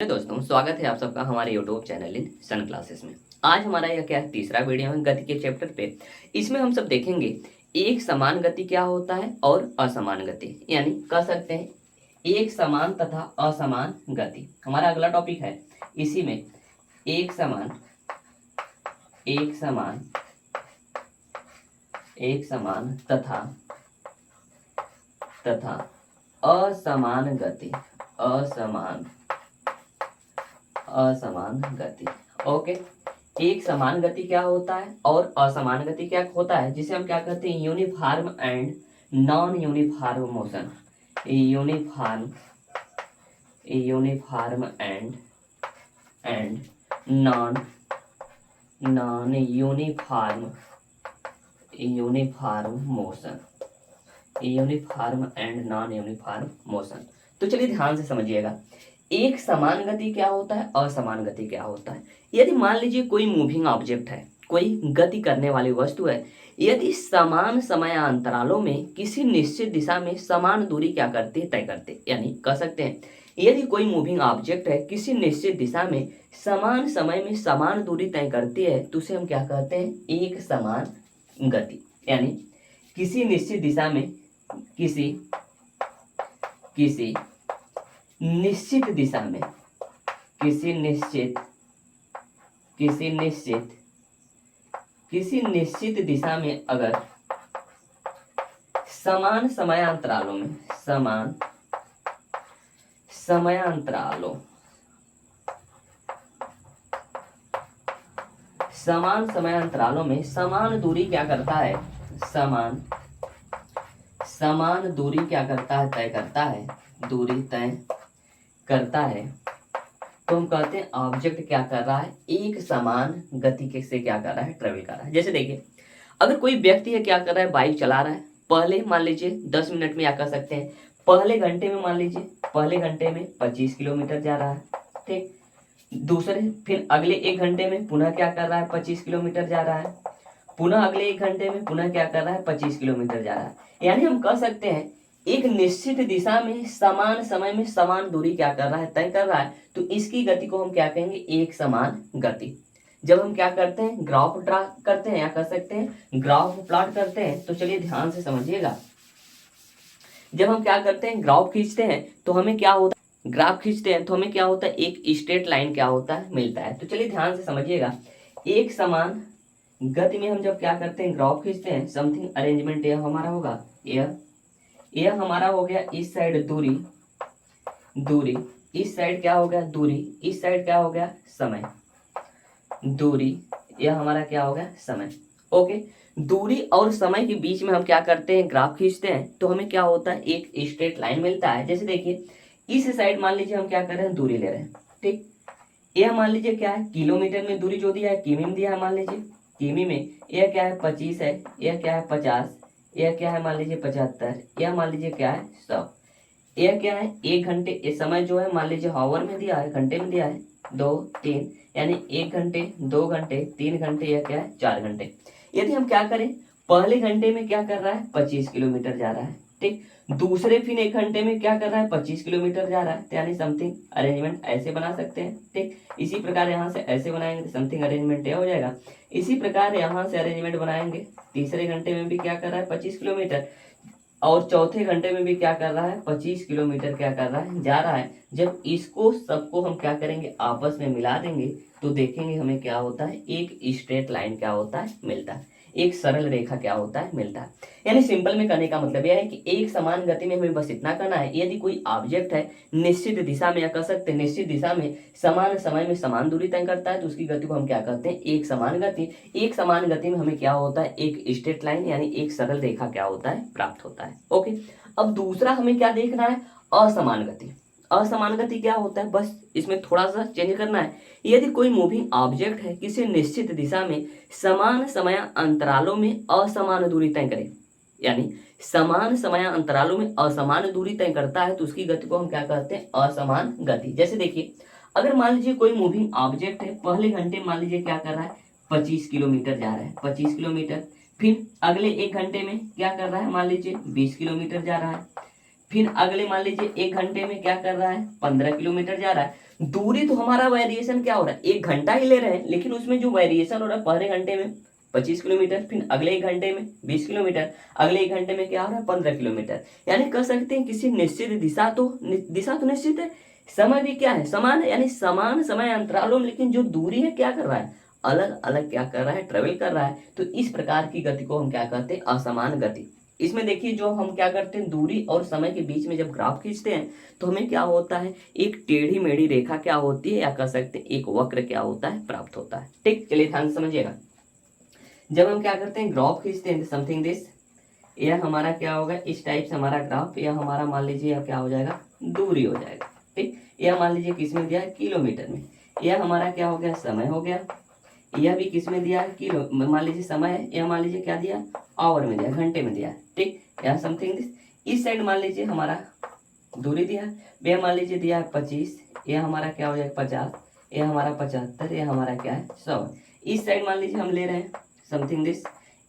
दोस्तों, स्वागत है आप सबका हमारे YouTube channel In Sun Classes में। आज हमारा यह क्या है, तीसरा वीडियो है गति के चैप्टर पे। इसमें हम सब देखेंगे एक समान गति क्या होता है और असमान गति, यानी कह सकते हैं एक समान तथा असमान गति हमारा अगला टॉपिक है। इसी में एक समान तथा असमान गति असमान गति। ओके, एक समान गति क्या होता है और असमान गति क्या होता है, जिसे हम क्या कहते हैं uniform and non uniform motion. Uniform and non uniform motion. Uniform and non uniform motion. तो चलिए ध्यान से समझिएगा, एक समान गति क्या होता है, असमान गति क्या होता है। यदि मान लीजिए कोई मूविंग ऑब्जेक्ट है, कोई गति करने वाली वस्तु है, यदि समान समयांतरालों में किसी निश्चित दिशा में समान दूरी क्या करती है, तय करते हैं। यानी कह सकते हैं यदि कोई मूविंग ऑब्जेक्ट है किसी निश्चित दिशा में समान समय में समान दूरी तय करती है, तो उसे हम क्या कहते हैं, एक समान गति। यानी किसी निश्चित दिशा में किसी निश्चित दिशा में किसी निश्चित दिशा में अगर समान समयांतरालों में समान दूरी क्या करता है, समान दूरी क्या करता है, तय करता है, दूरी तय करता है, तो हम कहते हैं ऑब्जेक्ट क्या कर रहा है, एक समान गति से क्या कर रहा है, ट्रेवल कर रहा है। जैसे देखिए, अगर कोई व्यक्ति है क्या कर रहा है, बाइक चला रहा है, पहले मान लीजिए 10 मिनट में क्या कर सकते हैं, पहले घंटे में मान लीजिए 25 किलोमीटर जा रहा है, ठीक। दूसरे फिर अगले 1 घंटे में पुनः क्या कर रहा है, 25 किलोमीटर जा रहा है, पुनः अगले 1 घंटे में पुनः क्या कर रहा है, 25 किलोमीटर जा रहा है। यानी हम कह सकते हैं एक निश्चित दिशा में समान समय में समान दूरी क्या कर रहा है, तय कर रहा है, तो इसकी गति को हम क्या कहेंगे, एक समान गति। जब हम क्या करते हैं, ग्राफ ड्रा करते हैं या कर सकते हैं ग्राफ प्लॉट करते हैं, तो चलिए ध्यान से समझिएगा। जब हम क्या करते हैं, ग्राफ खींचते हैं तो हमें क्या होता है, ग्राफ खींचते हैं तो हमें क्या होता है, एक स्ट्रेट लाइन क्या होता है, मिलता है। तो चलिए ध्यान से समझिएगा, एक समान गति में हम जब क्या करते हैं, ग्राफ खींचते हैं, समथिंग अरेंजमेंट यह हमारा होगा, यह हमारा हो गया इस साइड दूरी, इस साइड क्या हो गया, दूरी, इस साइड क्या हो गया, समय, दूरी, यह हमारा क्या हो गया, समय। ओके, दूरी और समय के बीच में हम क्या करते हैं, ग्राफ खींचते हैं तो हमें क्या होता है, एक स्ट्रेट लाइन मिलता है। जैसे देखिए, इस साइड मान लीजिए हम क्या कर रहे हैं, दूरी ले रहे हैं, ठीक। यह मान लीजिए क्या है, किलोमीटर में दूरी जो दिया है, किमी में दिया है, मान लीजिए किमी में, यह क्या है 25 है, यह क्या है 50, यह क्या है मान लीजिए 75, यह मान लीजिए क्या है 100, यह क्या है 1 घंटे, ये समय जो है मान लीजिए हावर में दिया है, घंटे में दिया है 2 3, यानी 1 घंटे 2 घंटे 3 घंटे, यह क्या है 4 घंटे। यदि हम क्या करें, पहले घंटे में क्या कर रहा है, 25 किलोमीटर जा रहा है, ठीक। दूसरे फिर 1 घंटे में क्या कर रहा है, 25 किलोमीटर जा रहा है, तो यानी समथिंग अरेंजमेंट ऐसे बना सकते हैं, ठीक। इसी प्रकार यहाँ से ऐसे बनाएंगे तो समथिंग अरेंजमेंट यह हो जाएगा। इसी प्रकार यहाँ से अरेंजमेंट बनाएंगे, तीसरे घंटे में भी क्या कर रहा है, 25 किलोमीटर, और चौथे घंटे में भी क्या कर रहा है, 25 किलोमीटर क्या कर रहा है, जा रहा है। जब इसको सबको हम क्या करेंगे, आपस में मिला देंगे, तो देखेंगे हमें क्या होता है, एक स्ट्रेट लाइन क्या होता है, मिलता है, एक सरल रेखा क्या होता है, मिलता है। यानी सिंपल में कहने का मतलब यह है कि एक समान गति में हमें बस इतना करना है, यदि कोई ऑब्जेक्ट है निश्चित दिशा में, या कह सकते हैं निश्चित दिशा में समान समय में समान दूरी तय करता है, तो उसकी गति को हम क्या कहते हैं, एक समान गति। एक समान गति में हमें क्या होता है, एक स्ट्रेट लाइन यानी एक सरल रेखा क्या होता है, प्राप्त होता है। ओके, अब दूसरा हमें क्या देखना है, असमान गति। असमान गति क्या होता है, बस इसमें थोड़ा सा चेंज करना है। यदि कोई मूविंग ऑब्जेक्ट है किसी निश्चित दिशा में समान समय अंतरालों में असमान दूरी तय करे, यानी समान समय अंतरालों में असमान दूरी तय करता है, तो उसकी गति को हम क्या कहते हैं, असमान गति। जैसे देखिए, अगर मान लीजिए कोई मूविंग ऑब्जेक्ट है, पहले घंटे मान लीजिए क्या कर रहा है, 25 किलोमीटर जा रहा है, 25 किलोमीटर, फिर अगले 1 घंटे में क्या कर रहा है, मान लीजिए 20 किलोमीटर जा रहा है, फिर अगले मान लीजिए 1 घंटे में क्या कर रहा है, 15 किलोमीटर जा रहा है। दूरी तो हमारा वेरिएशन क्या हो रहा है, 1 घंटा ही ले रहे हैं, लेकिन उसमें जो वेरिएशन हो रहा है पहले घंटे में 25 किलोमीटर, फिर अगले 1 घंटे में 20 किलोमीटर, अगले 1 घंटे में क्या हो रहा है 15 किलोमीटर। यानी कह सकते हैं किसी निश्चित दिशा तो निश्चित है, समय भी क्या है समान है, यानी समान समय अंतरालों में, लेकिन जो दूरी है क्या कर रहा है, अलग अलग क्या कर रहा है, ट्रेवल कर रहा है। तो इस प्रकार की गति को हम क्या कहते हैं, असमान गति। इसमें देखिए जो हम क्या करते हैं, दूरी और समय के बीच में जब ग्राफ खींचते हैं तो हमें क्या होता है, एक टेढ़ी मेढ़ी रेखा क्या होती है, या कह सकते हैं एक वक्र क्या होता है, प्राप्त होता है। ठीक, चलिए ध्यान से समझिएगा। जब हम क्या करते हैं, ग्राफ खींचते हैं, समथिंग दिस, यह हमारा क्या होगा, इस टाइप से हमारा ग्राफ, यह हमारा मान लीजिए यह क्या हो जाएगा, दूरी हो जाएगा। ठीक, यह मान लीजिए किस में दिया है, किलोमीटर में। यह हमारा क्या हो गया, समय हो गया। यह भी किस में दिया है, किलो, मान लीजिए समय है। यह मान लीजिए क्या दिया, आवर में दिया, घंटे में दिया। ठीक, यह समथिंग दिस। इस साइड मान लीजिए हमारा दूरी दिया है, यह मान लीजिए दिया है 25, यह हमारा क्या हो जाएगा 50, यह हमारा 75, यह हमारा क्या है 100। इस साइड मान लीजिए हम ले रहे हैं समथिंग दिस।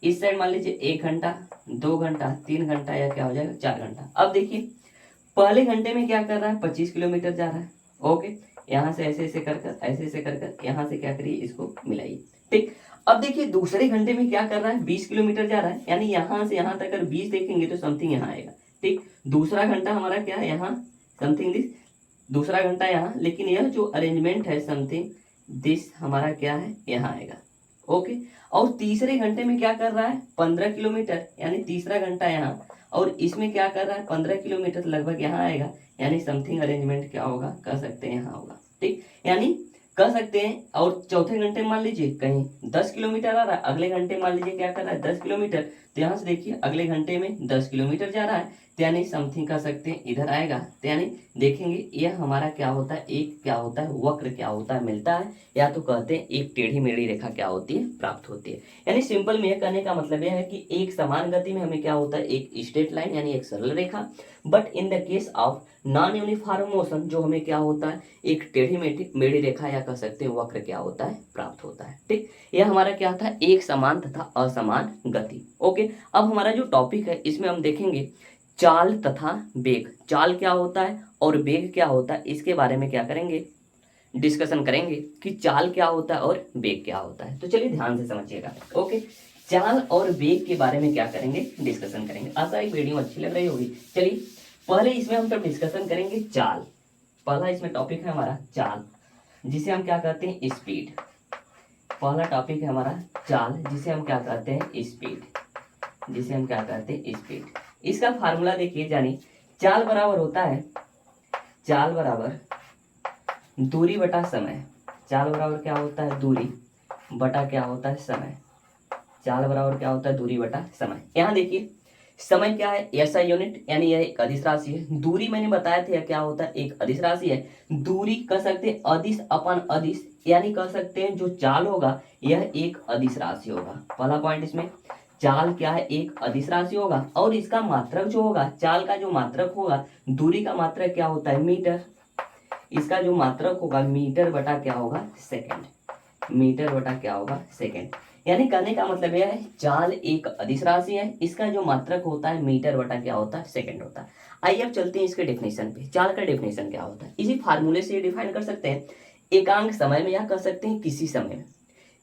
इस साइड मान लीजिए 1 घंटा, 2 घंटा, 3 घंटा, या क्या हो जाएगा 4 घंटा। अब देखिए पहले घंटे में क्या कर रहा है, 25 किलोमीटर जा रहा है। ओके, यहाँ से ऐसे ऐसे कर ऐसे ऐसे कर यहाँ से क्या करिए, इसको मिलाइए। ठीक, अब देखिए दूसरे घंटे में क्या कर रहा है, 20 किलोमीटर जा रहा है, यानी यहाँ से यहाँ तक अगर 20 देखेंगे तो समथिंग यहाँ आएगा। ठीक, दूसरा घंटा हमारा क्या है, यहाँ समथिंग दिस, दूसरा घंटा यहाँ, लेकिन यह जो अरेंजमेंट है समथिंग दिस हमारा क्या है, यहाँ आएगा। ओके, और तीसरे घंटे में क्या कर रहा है, 15 किलोमीटर, यानी तीसरा घंटा यहाँ, और इसमें क्या कर रहा है 15 किलोमीटर लगभग यहाँ आएगा, यानी समथिंग अरेंजमेंट क्या होगा, कह सकते हैं यहाँ होगा। ठीक, यानी कह सकते हैं। और चौथे घंटे मान लीजिए कहीं 10 किलोमीटर आ रहा है, अगले घंटे मान लीजिए क्या कर रहा है 10 किलोमीटर, तो यहाँ से देखिए अगले घंटे में 10 किलोमीटर जा रहा है, तो यानी समथिंग कह सकते हैं इधर आएगा। तो यानी देखेंगे यह हमारा क्या होता है, एक क्या होता है वक्र क्या होता है मिलता है, या तो कहते हैं एक टेढ़ी मेढ़ी रेखा क्या होती है, प्राप्त होती है। यानी सिंपल में यह कहने का मतलब यह है कि एक समान गति में हमें क्या होता है, एक स्ट्रेट लाइन यानी एक सरल रेखा, but in the case of non uniform motion जो हमें क्या होता है, एक टेढ़ी मेढ़ी रेखा या कह सकते हैं वक्र क्या होता है, प्राप्त होता है। ठीक, यह हमारा क्या था, एक समान तथा असमान गति। ओके, अब हमारा जो टॉपिक है इसमें हम देखेंगे चाल तथा वेग। चाल क्या होता है और वेग क्या होता है, इसके बारे में क्या करेंगे, डिस्कशन करेंगे कि चाल क्या होता है और वेग क्या होता है। तो चलिए ध्यान से समझिएगा। ओके, चाल और वेग के बारे में क्या करेंगे, डिस्कशन करेंगे। आशा है वीडियो अच्छी लग रही होगी। चलिए पहले इसमें हम सब डिस्कशन करेंगे चाल। पहला इसमें टॉपिक है हमारा चाल, जिसे हम क्या कहते हैं स्पीड। पहला टॉपिक है हमारा चाल, जिसे हम क्या कहते हैं स्पीड, जिसे हम क्या कहते हैं स्पीड। इसका फार्मूला देखिए, जानी चाल बराबर होता है, चाल बराबर दूरी बटा समय। चाल बराबर क्या होता है, दूरी बटा क्या होता है समय। चाल बराबर क्या होता है, दूरी बटा समय। यहाँ देखिए समय क्या है, एसआई यूनिट, यानी यह एक अदिश राशि है। दूरी मैंने बताया था क्या होता है, एक अदिश राशि है। दूरी कह सकते हैं अदिश अपन अदिश, यानी कह सकते हैं जो चाल होगा यह एक अदिश राशि होगा। पहला पॉइंट इसमें, चाल क्या है, एक अदिश राशि होगा, और इसका मात्रक जो होगा, चाल का जो मात्रक होगा, दूरी का मात्रक क्या होता है मीटर, इसका जो मात्रक होगा मीटर बटा क्या होगा सेकंड, मीटर बटा क्या होगा सेकंड। यानी कहने का मतलब यह है चाल एक अदिश राशि है, इसका जो मात्रक होता है मीटर बटा क्या होता है सेकंड होता है। आइए अब चलते हैं इसके डेफिनेशन पे। चाल का डेफिनेशन क्या होता है, इसी फार्मूले से डिफाइन कर सकते हैं। एकांक समय में, या कह सकते हैं किसी समय में,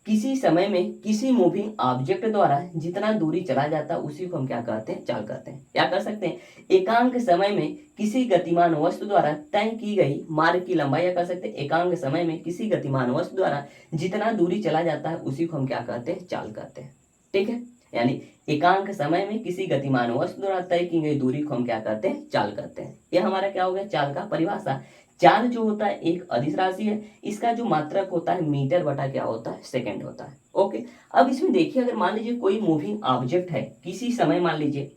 किसी समय में किसी मूविंग ऑब्जेक्ट द्वारा जितना दूरी चला जाता है उसी को हम क्या कहते हैं, चाल कहते हैं। या कह सकते हैं एकांक समय में किसी गतिमान वस्तु द्वारा तय की गई मार्ग की लंबाई, या कह सकते हैं एकांक समय में किसी गतिमान वस्तु द्वारा जितना दूरी चला जाता है उसी को हम क्या कहते हैं, चाल कहते हैं। ठीक है, यानी एकांक समय में किसी गतिमान वस्तु द्वारा तय की गई दूरी को हम क्या कहते हैं, चाल कहते हैं। यह हमारा क्या हो गया चाल का परिभाषा। चाल जो होता है एक अदिश राशि है, इसका जो मात्रक होता है मीटर बटा क्या होता है सेकंड होता है। ओके, अब इसमें देखिए अगर मान लीजिए कोई मूविंग ऑब्जेक्ट है, किसी समय मान लीजिए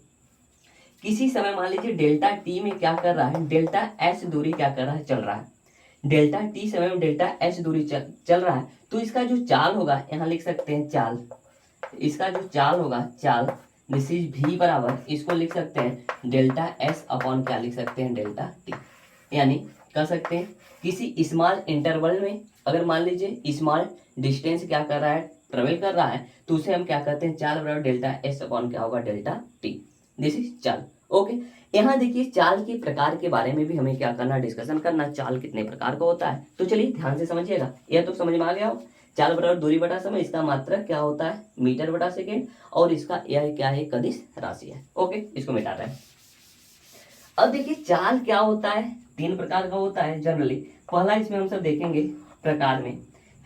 डेल्टा टी में क्या कर रहा है, डेल्टा एस दूरी क्या कर रहा है, चल रहा है। डेल्टा टी समय में डेल्टा एस दूरी चल रहा है, तो इसका जो चाल होगा, यहाँ लिख सकते हैं चाल, इसका जो चाल होगा चाल, दिस इज भी बराबर, इसको लिख सकते हैं डेल्टा एस अपॉन क्या लिख सकते हैं, डेल्टा टी। यानी कह सकते हैं किसी स्मॉल इंटरवल में अगर मान लीजिए स्मॉल डिस्टेंस क्या कर रहा है, ट्रेवल कर रहा है, तो उसे हम क्या कहते हैं, चाल बराबर डेल्टा एस अपॉन क्या होगा, डेल्टा टी। दिस इज चाल। ओके, यहाँ देखिए चाल के प्रकार के बारे में भी हमें क्या करना, डिस्कशन करना, चाल कितने प्रकार का होता है। तो चलिए ध्यान से समझिएगा, यह तो समझ में आ गया हो। चाल बराबर दूरी बटा समय, इसका मात्रक क्या होता है मीटर बटा सेकेंड, और इसका यह क्या है कदिश राशि है। ओके, इसको मिटा रहे हैं। अब देखिए चाल क्या होता है, 3 प्रकार का होता है जनरली। पहला इसमें हम सब देखेंगे प्रकार में,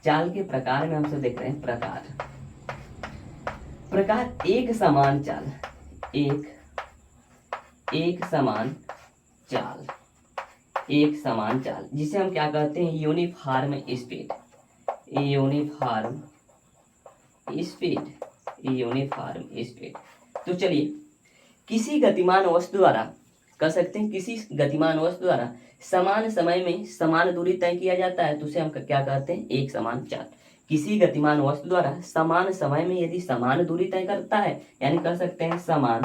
चाल के प्रकार में हम सब देख रहे हैं प्रकार एक समान चाल, एक समान चाल, एक समान चाल, जिसे हम क्या कहते हैं uniform speed, uniform speed, uniform speed. तो चलिए किसी गतिमान वस्तु द्वारा कह सकते हैं, किसी गतिमान वस्तु द्वारा समान समय में समान दूरी तय किया जाता है तो उसे हम क्या कहते हैं एक समान चाल। किसी गतिमान वस्तु द्वारा समान समय में यदि समान दूरी तय करता है, यानी कह सकते हैं समान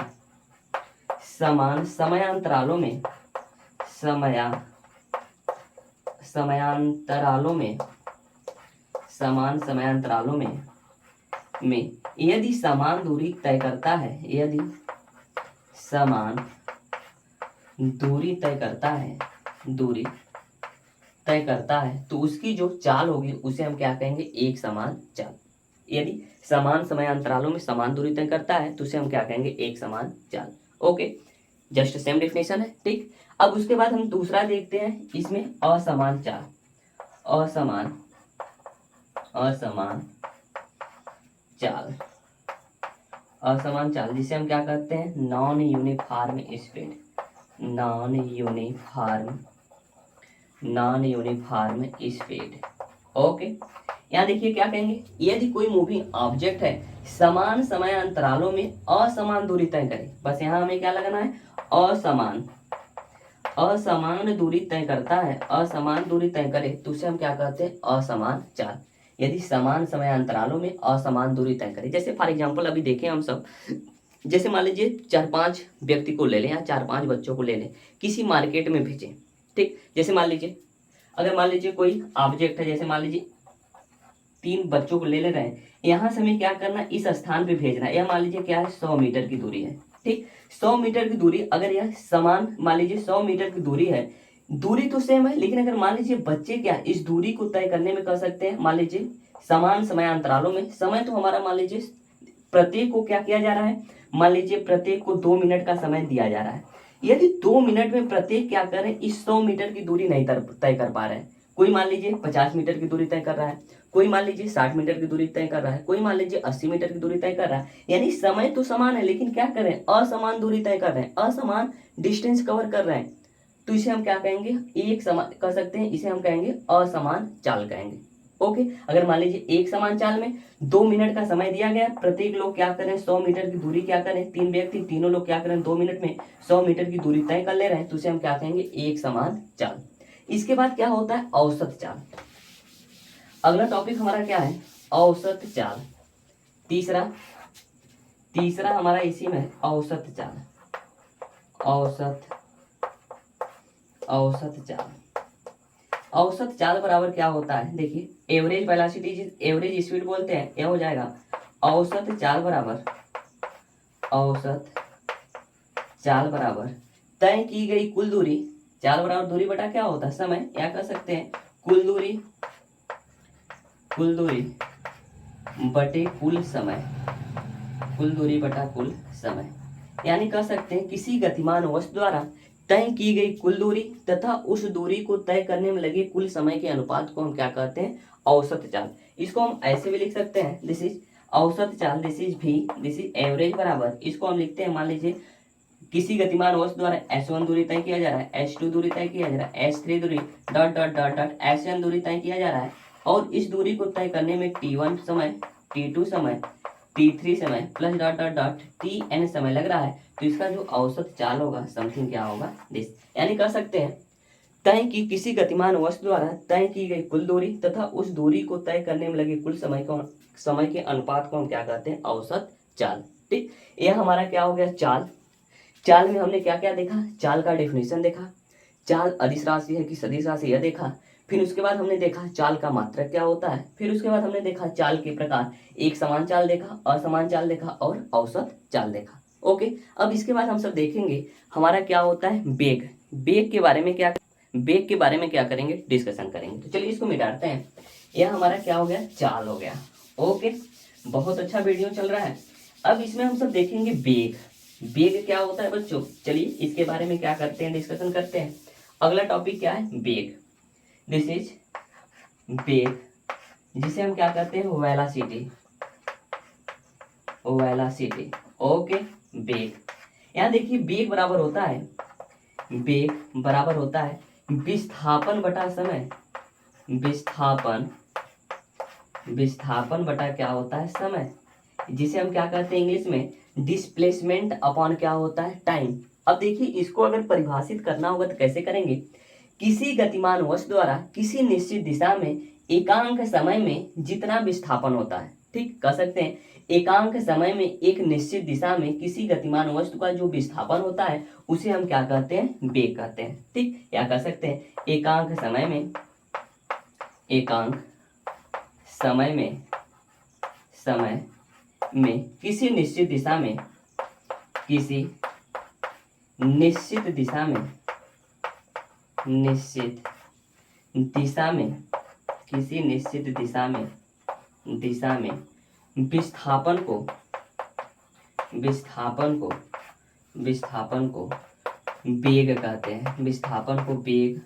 समयांतरालों में समान समयांतरालों में यदि समान दूरी तय करता है, यदि समान दूरी तय करता है तो उसकी जो चाल होगी उसे हम क्या कहेंगे एक समान चाल। यदि समान समयांतरालों में समान दूरी तय करता है तो उसे हम क्या कहेंगे एक समान चाल। ओके, जस्ट सेम डेफिनेशन है, ठीक। अब उसके बाद हम दूसरा देखते हैं, इसमें असमान चाल, असमान चाल, जिसे हम क्या कहते हैं non uniform speed, non uniform speed. Okay, यहाँ देखिए क्या कहेंगे, यदि कोई मूविंग ऑब्जेक्ट है समान समय अंतरालों में असमान दूरी तय करे, बस यहाँ हमें क्या लगाना है असमान दूरी तय करता है, असमान दूरी तय करे तो उसे हम क्या कहते हैं असमान चाल। यदि समान समय अंतरालों में असमान दूरी तय करे, जैसे फॉर एग्जांपल अभी देखें हम सब, जैसे मान लीजिए 4-5 व्यक्ति को ले लें या 4-5 बच्चों को ले लें, किसी मार्केट में भेजें, ठीक। जैसे मान लीजिए अगर मान लीजिए कोई ऑब्जेक्ट है, जैसे मान लीजिए 3 बच्चों को ले रहे हैं, यहाँ से हमें क्या करना इस स्थान पे भेजना है। यह मान लीजिए क्या है 100 मीटर की दूरी है, ठीक। 100 मीटर की दूरी, अगर यह समान मान लीजिए 100 मीटर की दूरी है, दूरी तो सेम है, लेकिन अगर मान लीजिए बच्चे क्या इस दूरी को तय करने में कर सकते हैं, मान लीजिए समान समयांतरालों में, समय तो हमारा मान लीजिए प्रत्येक को क्या किया जा रहा है, मान लीजिए प्रत्येक को 2 मिनट का समय दिया जा रहा है। यदि 2 मिनट में प्रत्येक क्या कर रहे हैं इस 100 मीटर की दूरी नहीं तय कर पा रहे हैं, कोई मान लीजिए 50 मीटर की दूरी तय कर रहा है, कोई मान लीजिए 60 मीटर की दूरी तय कर रहा है, कोई मान लीजिए 80 मीटर की दूरी तय कर रहा है, यानी समय तो समान है लेकिन क्या कर रहे हैं असमान दूरी तय कर रहे हैं, असमान डिस्टेंस कवर कर रहे हैं, तो इसे हम क्या कहेंगे एक समान कर सकते हैं, इसे हम कहेंगे असमान चाल कहेंगे। ओके, अगर मान लीजिए एक समान चाल में 2 मिनट का समय दिया गया, प्रत्येक लोग क्या करें 100 मीटर की दूरी क्या करें, 3 व्यक्ति तीनों लोग क्या करें 2 मिनट में 100 मीटर की दूरी तय कर ले रहे हैं, तो उसे हम क्या कहेंगे एक समान चाल। इसके बाद क्या होता है औसत चाल। अगला टॉपिक हमारा क्या है औसत चाल। तीसरा हमारा इसी में औसत चाल, औसत चाल। औसत चाल बराबर क्या होता है, देखिए एवरेज वेलोसिटी एवरेज स्पीड बोलते हैं, यह हो जाएगा औसत चाल बराबर तय की गई कुल दूरी, चाल बराबर दूरी बटा क्या होता है समय, या कह सकते हैं कुल दूरी बटे कुल समय, कुल दूरी बटा कुल समय। यानी कह सकते हैं किसी गतिमान वस्तु द्वारा तय की गई कुल दूरी तथा उस दूरी को तय करने में लगे कुल समय के अनुपात को हम क्या कहते हैं औसत चाल। इसको हम ऐसे भी लिख सकते हैं, दिस इज औसत चाल, दिस इज एवरेज बराबर, इसको हम लिखते हैं मान लीजिए किसी गतिमान वस्तु द्वारा S1 दूरी तय किया जा रहा है, S2 दूरी तय किया जा रहा है, S3 दूरी dot dot dot dot Sn दूरी तय किया जा रहा है, और इस दूरी को तय करने में T1 समय, T2 समय, T3 समय plus dot dot dot Tn समय लग रहा है, तो इसका जो औसत चाल होगा समथिंग क्या होगा दिस। यानी कह सकते हैं तय की किसी गतिमान वस्तु द्वारा तय की गई कुल दूरी तथा उस दूरी को तय करने में लगे कुल समय के अनुपात को हम क्या कहते हैं औसत चाल, ठीक। यह हमारा क्या हो गया चाल। चाल में हमने क्या क्या देखा, चाल का डेफिनेशन देखा, चाल अदिश राशि है कि सदिश राशि यह देखा, फिर उसके बाद हमने देखा चाल का मात्रक क्या होता है, फिर उसके बाद हमने देखा चाल के प्रकार, एक समान चाल देखा, असमान चाल देखा और औसत चाल देखा। ओके, अब इसके बाद हम सब देखेंगे हमारा क्या होता है वेग। वेग के बारे में क्या करेंगे, डिस्कशन करेंगे। तो चलिए इसको मिटाते हैं। यह हमारा क्या हो गया, चाल हो गया। ओके, बहुत अच्छा वीडियो चल रहा है। अब इसमें हम सब देखेंगे वेग। वेग क्या होता है बच्चों, चलिए इसके बारे में क्या करते हैं, डिस्कशन करते हैं। अगला टॉपिक क्या है, वेग। दिस इज वेग, जिसे हम क्या करते हैं, वेलोसिटी। वेलोसिटी, ओके, वेग। यहाँ देखिए वेग बराबर होता है, वेग बराबर होता है विस्थापन बटा समय। विस्थापन, विस्थापन बटा क्या होता है, समय, जिसे हम क्या कहते हैं इंग्लिश में डिस्प्लेसमेंट अपॉन क्या होता है, टाइम। अब देखिए इसको अगर परिभाषित करना होगा तो कैसे करेंगे, किसी गतिमान वस्तु द्वारा किसी निश्चित दिशा में एकांक समय में जितना विस्थापन होता है, ठीक कह सकते हैं, एकांक समय में एक निश्चित दिशा में किसी गतिमान वस्तु का जो विस्थापन होता है उसे हम क्या कहते हैं, वेग कहते हैं। ठीक, या कह सकते हैं एकांक समय में, एकांक समय में, समय में किसी निश्चित दिशा में, किसी निश्चित दिशा में, निश्चित दिशा में, किसी निश्चित दिशा में, दिशा में विस्थापन को, विस्थापन को, विस्थापन को वेग कहते हैं। विस्थापन को वेग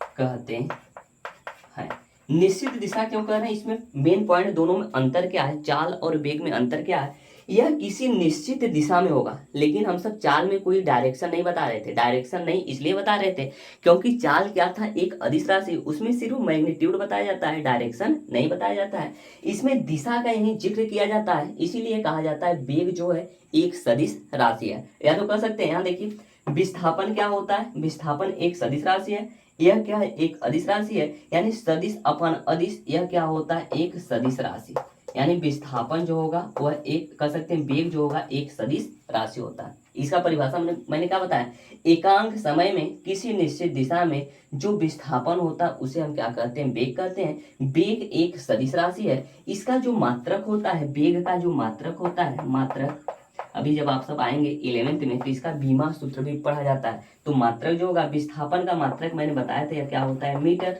कहते हैं। निश्चित दिशा क्यों कह रहे हैं, इसमें मेन पॉइंट दोनों में अंतर क्या है, चाल और वेग में अंतर क्या है, यह किसी निश्चित दिशा में होगा। लेकिन हम सब चाल में कोई डायरेक्शन नहीं बता रहे थे। डायरेक्शन नहीं इसलिए बता रहे थे क्योंकि चाल क्या था, एक अदिश राशि, उसमें सिर्फ मैग्नीट्यूड बताया जाता है, डायरेक्शन नहीं बताया जाता है। इसमें दिशा का यही जिक्र किया जाता है, इसीलिए कहा जाता है वेग जो है एक सदिश राशि है। या तो कह सकते हैं, यहाँ देखिए विस्थापन क्या होता है, विस्थापन एक सदिश राशि है, यह क्या है, एक अदिश राशि है, यानी सदिश अपन अदिश, यह क्या होता है, एक सदिश राशि। यानी विस्थापन जो होगा वह एक, कह सकते हैं वेग जो होगा एक सदिश राशि होता है। इसका परिभाषा मैंने क्या बताया, एकांक समय में किसी निश्चित दिशा में जो विस्थापन होता है उसे हम क्या कहते हैं, वेग कहते हैं। वेग एक सदिश राशि है। इसका जो मात्रक होता है, वेग का जो मात्रक होता है, मात्रक, अभी जब आप सब आएंगे 11वीं में तो इसका बीमा सूत्र भी पढ़ा जाता है। तो मात्रक जो होगा, विस्थापन का मात्रक मैंने बताया था, यह क्या होता है, मीटर,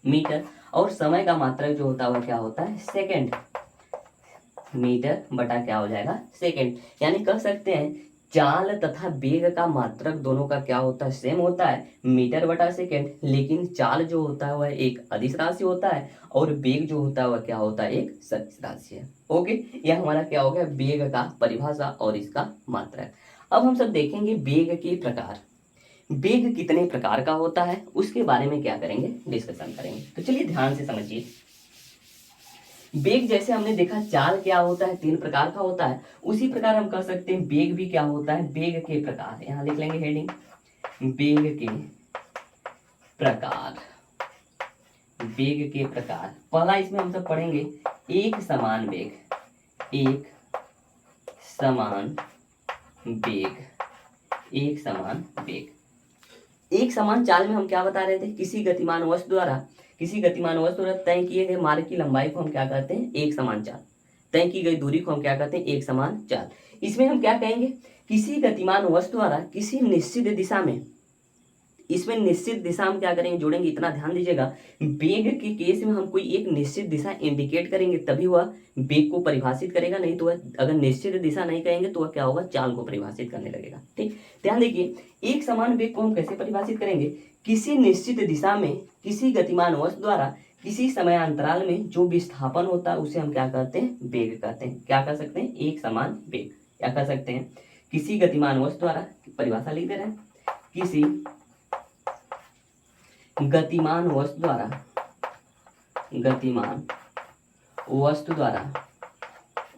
मीटर। और समय का मात्रक जो होता है वह क्या होता है, सेकंड। मीटर बटा क्या हो जाएगा, सेकंड। यानी कह सकते हैं चाल तथा वेग का मात्रक दोनों का क्या होता है, सेम होता है, मीटर बटा सेकंड। लेकिन चाल जो होता है वह एक अदिश राशि होता है और वेग जो होता है वह क्या होता है, एक सदिश राशि है। ओके, यह हमारा क्या हो गया, वेग का परिभाषा और इसका मात्रक। अब हम सब देखेंगे वेग के प्रकार। वेग कितने प्रकार का होता है उसके बारे में क्या करेंगे, डिस्कशन करेंगे। तो चलिए ध्यान से समझिए। वेग जैसे हमने देखा चाल क्या होता है, 3 प्रकार का होता है, उसी प्रकार हम कह सकते हैं वेग भी क्या होता है, वेग के प्रकार। यहां लिख लेंगे हेडिंग, वेग के प्रकार। वेग के प्रकार, पहला इसमें हम सब पढ़ेंगे एक समान वेग। एक समान वेग, एक समान वेग। एक समान चाल में हम क्या बता रहे थे, किसी गतिमान वस्तु द्वारा, किसी गतिमान वस्तु द्वारा तय किए गए मार्ग की लंबाई को हम क्या कहते हैं, एक समान चाल। तय की गई दूरी को हम क्या कहते हैं, एक समान चाल। इसमें हम क्या कहेंगे, किसी गतिमान वस्तु द्वारा किसी निश्चित दिशा में, इसमें निश्चित दिशा हम क्या करेंगे, जोड़ेंगे, इतना ध्यान दीजिएगा। वेग के केस में हम कोई एक निश्चित दिशा इंडिकेट करेंगे तभी वह वेग को परिभाषित करेगा, नहीं तो वह अगर निश्चित दिशा नहीं कहेंगे तो वह क्या होगा, चाल को परिभाषित करने लगेगा। ठीक, ध्यान देखिए एक समान वेग को हम कैसे परिभाषित करेंगे, किसी निश्चित दिशा में किसी गतिमान वस्तु द्वारा किसी समयांतराल में जो विस्थापन होता है उसे हम क्या कहते हैं, वेग कहते हैं। क्या कह सकते हैं, एक समान वेग। क्या कह सकते हैं, किसी गतिमान वस्तु द्वारा, परिभाषा लिख दे रहे हैं, किसी गतिमान वस्तु द्वारा, गतिमान वस्तु द्वारा,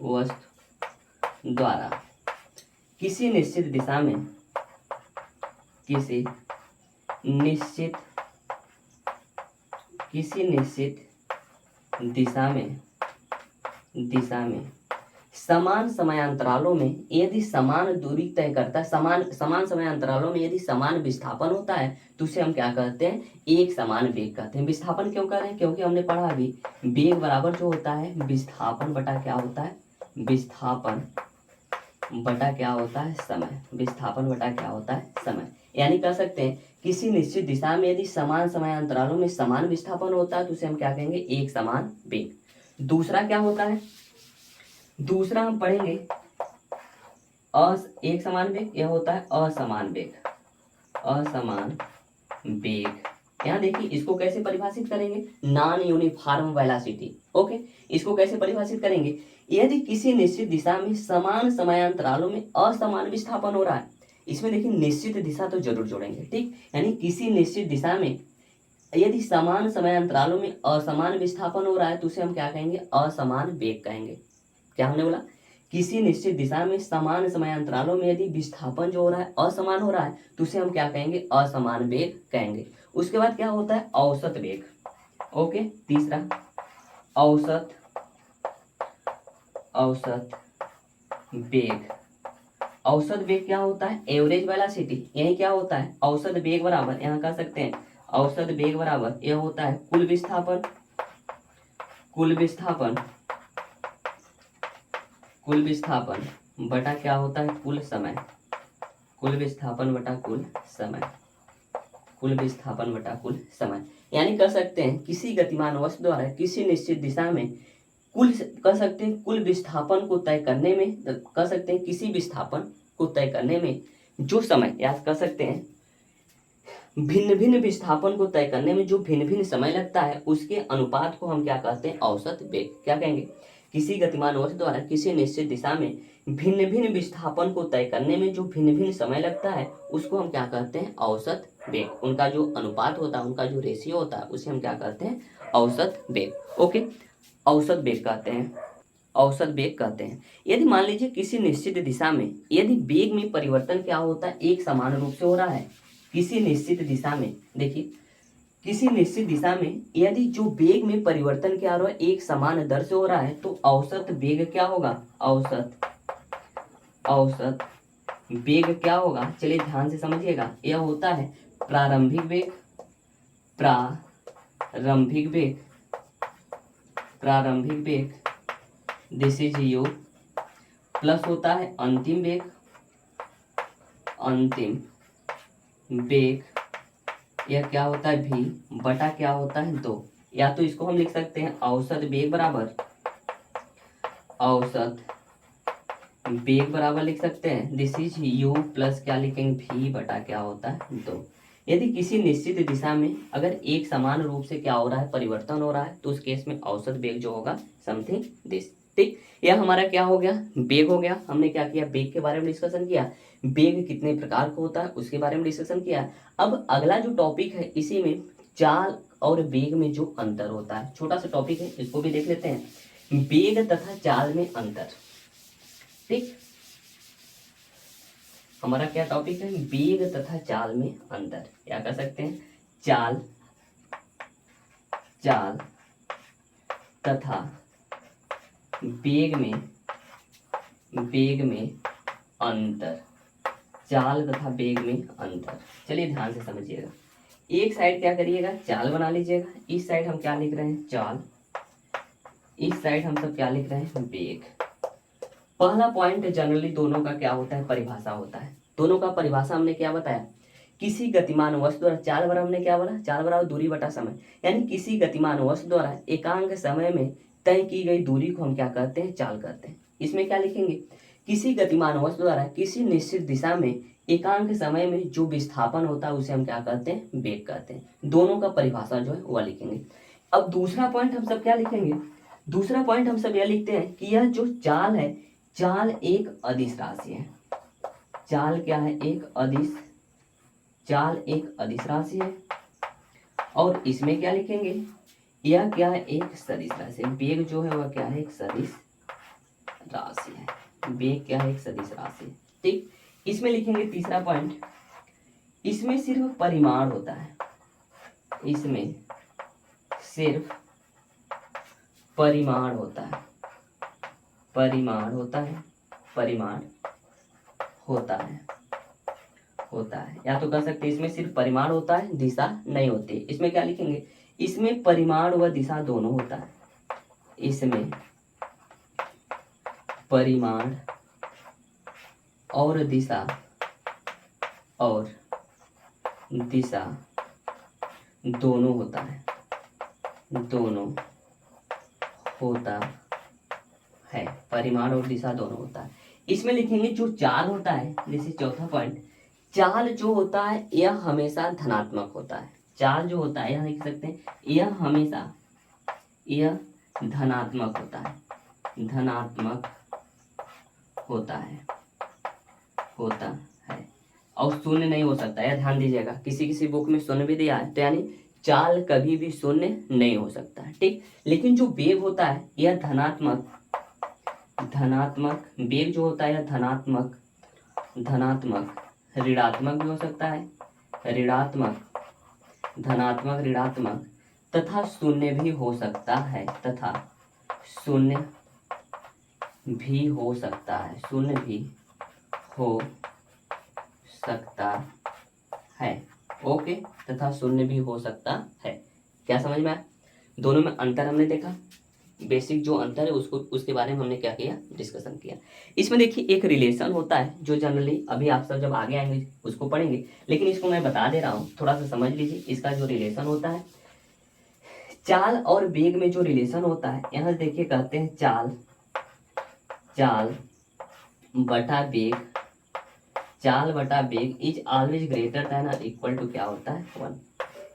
वस्तु द्वारा किसी निश्चित दिशा में, किसी निश्चित दिशा में, दिशा में समान समयांतरालों में यदि समान दूरी तय करता है, समान समयांतरालों में यदि समान विस्थापन होता है तो उसे हम क्या कहते हैं, एक समान वेग कहते हैं। विस्थापन क्यों कर रहे हैं, क्योंकि हमने पढ़ा अभी वेग बराबर जो होता है विस्थापन बटा क्या होता है, विस्थापन बटा क्या होता है समय, विस्थापन बटा क्या होता है समय। यानी कह सकते हैं किसी निश्चित दिशा में यदि समान समयांतरालों में समान विस्थापन होता है तो उसे हम क्या कहेंगे, एक समान वेग। दूसरा क्या होता है, दूसरा हम पढ़ेंगे एक समान वेग, यह होता है असमान वेग, असमान वेग। यहाँ देखिए इसको कैसे परिभाषित करेंगे, नॉन यूनिफॉर्म वेलोसिटी। ओके, इसको कैसे परिभाषित करेंगे, यदि किसी निश्चित दिशा में समान समयांतरालों में असमान विस्थापन हो रहा है, इसमें देखिए निश्चित दिशा तो जरूर जोड़ेंगे, ठीक। यानी किसी निश्चित दिशा में यदि समान समयांतरालों में असमान विस्थापन हो रहा है तो उसे हम क्या कहेंगे, असमान वेग कहेंगे। क्या हमने बोला, किसी निश्चित दिशा में समान समयांतरालों में यदि विस्थापन जो हो रहा है असमान हो रहा है तो उसे हम क्या कहेंगे, असमान वेग कहेंगे। उसके बाद क्या होता है, औसत वेग। ओके, तीसरा औसत वेग। औसत वेग क्या होता है, एवरेज वेलोसिटी। यही क्या होता है, औसत वेग बराबर, यहाँ कह सकते हैं औसत वेग बराबर यह होता है कुल विस्थापन, कुल विस्थापन बटा क्या होता है, कुल समय, कुल विस्थापन बटा कुल समय, कुल विस्थापन बटा कुल समय। यानी कह सकते हैं किसी गतिमान वस्तु द्वारा किसी निश्चित दिशा में कुल, कह सकते हैं कुल विस्थापन को तय करने में, कह सकते हैं किसी विस्थापन को तय करने में जो समय, या कह सकते हैं भिन्न भिन्न विस्थापन को तय करने में जो भिन्न भिन्न समय लगता है उसके अनुपात को हम क्या कहते हैं, औसत वेग। क्या कहेंगे, किसी गतिमान वस्तु द्वारा किसी निश्चित दिशा में भिन्न भिन्न विस्थापन को तय करने में जो भिन्न भिन्न समय लगता है उसको हम क्या कहते हैं, औसत वेग। उनका जो अनुपात होता है, उनका जो रेशियो होता है उसे हम क्या कहते हैं, औसत वेग। ओके, औसत वेग कहते हैं, औसत वेग कहते हैं। यदि मान लीजिए किसी निश्चित दिशा में यदि वेग में परिवर्तन क्या होता है, एक समान रूप से हो रहा है, किसी निश्चित दिशा में, देखिए किसी निश्चित दिशा में यदि जो वेग में परिवर्तन क्या हो रहा है, एक समान दर से हो रहा है तो औसत वेग क्या होगा, औसत वेग क्या होगा, चलिए ध्यान से समझिएगा। यह होता है प्रारंभिक वेग, प्रारंभिक वेग, प्रारंभिक वेग, दिस इज यू, प्लस होता है अंतिम वेग, अंतिम वेग, यह क्या होता है भी, बटा क्या होता है 2। या तो इसको हम लिख सकते हैं औसत वेग बराबर, औसत वेग बराबर लिख सकते हैं दिस इज यू प्लस क्या लिखेंगे, भी बटा क्या होता है 2। यदि किसी निश्चित दिशा में अगर एक समान रूप से क्या हो रहा है, परिवर्तन हो रहा है, तो उस केस में औसत वेग जो होगा समथिंग दिस, ठीक। यह हमारा क्या हो गया, वेग हो गया। हमने क्या किया, वेग के बारे में डिस्कशन किया, वेग कितने प्रकार का होता है उसके बारे में डिस्कशन किया। अब अगला जो टॉपिक है इसी में चाल और वेग में जो अंतर होता है, छोटा सा टॉपिक है, इसको भी देख लेते हैं, वेग तथा चाल में अंतर, ठीक। हमारा क्या टॉपिक है, वेग तथा चाल में अंतर, क्या कह सकते हैं, चाल तथा वेग में अंतर, चाल तथा वेग में अंतर। चलिए ध्यान से समझिएगा, एक साइड क्या करिएगा, चाल बना लीजिएगा, इस साइड हम क्या लिख रहे हैं, चाल, इस साइड हम सब क्या लिख रहे हैं, वेग। पहला पॉइंट जनरली दोनों का क्या होता है, परिभाषा होता है। दोनों का परिभाषा हमने क्या बताया, किसी गतिमान वस्तु द्वारा, चाल बराबर हमने क्या बोला, चाल बराबर दूरी बटा समय। यानी किसी गतिमान वस्तु द्वारा एकांक समय में तय की गई दूरी को हम क्या कहते हैं, चाल कहते हैं। इसमें क्या लिखेंगे, किसी गतिमान वस्तु द्वारा किसी निश्चित दिशा में एकांक समय में जो विस्थापन होता है उसे हम क्या कहते हैं, वेग कहते हैं। दोनों का परिभाषा जो है वह लिखेंगे। अब दूसरा पॉइंट हम सब क्या लिखेंगे, दूसरा पॉइंट हम सब यह लिखते हैं कि यह जो चाल है, चाल एक अदिश राशि है। चाल क्या है, एक अदिश, चाल एक अदिश राशि है। और इसमें क्या लिखेंगे, यह क्या है, एक सदिश राशि। वेग जो है वह क्या है, एक सदिश राशि है। वेग क्या है, एक सदिश राशि, ठीक। इसमें लिखेंगे तीसरा पॉइंट, इसमें सिर्फ परिमाण होता है, इसमें सिर्फ परिमाण होता है, परिमाण होता है, परिमाण होता है। या तो कह सकते हैं इसमें सिर्फ परिमाण होता है, दिशा नहीं होती। इसमें क्या लिखेंगे, इसमें परिमाण व दिशा दोनों होता है, इसमें परिमाण और दिशा दोनों होता है, परिमाण और दिशा दोनों होता है। इसमें लिखेंगे जो चाल होता है, जैसे चौथा पॉइंट, चाल जो होता है यह हमेशा धनात्मक होता है। चाल जो होता है यह लिख सकते हैं, यह हमेशा यह धनात्मक होता है, और शून्य नहीं हो सकता। यह ध्यान दीजिएगा, किसी बुक में शून्य भी दिया है, तो यानी चाल कभी भी शून्य नहीं हो सकता है, ठीक। लेकिन जो वेग होता है यह धनात्मक वेग जो होता है यह धनात्मक ऋणात्मक भी हो सकता है, धनात्मक ऋणात्मक तथा शून्य भी हो सकता है, ओके, तथा शून्य भी हो सकता है। क्या समझ में आया? दोनों में अंतर हमने देखा, बेसिक जो अंतर है उसके बारे में हमने क्या किया, डिस्कशन किया। इसमें देखिए एक रिलेशन होता है जो जनरली अभी आप सब जब आगे आएंगे उसको पढ़ेंगे, लेकिन इसको मैं बता दे रहा हूँ, थोड़ा सा समझ लीजिए। इसका जो रिलेशन होता है चाल और वेग में, जो रिलेशन होता है यहाँ देखिए कहते हैं चाल बटा वेग इज ऑलवेज ग्रेटर देन और इक्वल टू क्या होता है 1।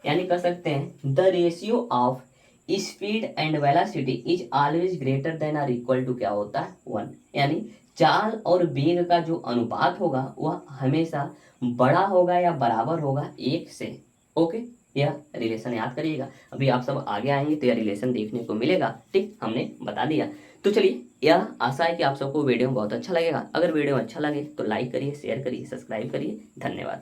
यानी कह सकते हैं the ratio of speed and velocity is always greater than और इक्वल टू क्या होता है 1। यानी चाल और वेग का जो अनुपात होगा वह हमेशा बड़ा होगा या बराबर होगा 1 से। ओके, यह रिलेशन याद करिएगा। अभी आप सब आगे आएंगे तो यह रिलेशन देखने को मिलेगा, ठीक, हमने बता दिया। तो चलिए, यह आशा है कि आप सबको वीडियो बहुत अच्छा लगेगा। अगर वीडियो अच्छा लगे तो लाइक करिए, शेयर करिए, सब्सक्राइब करिए। धन्यवाद।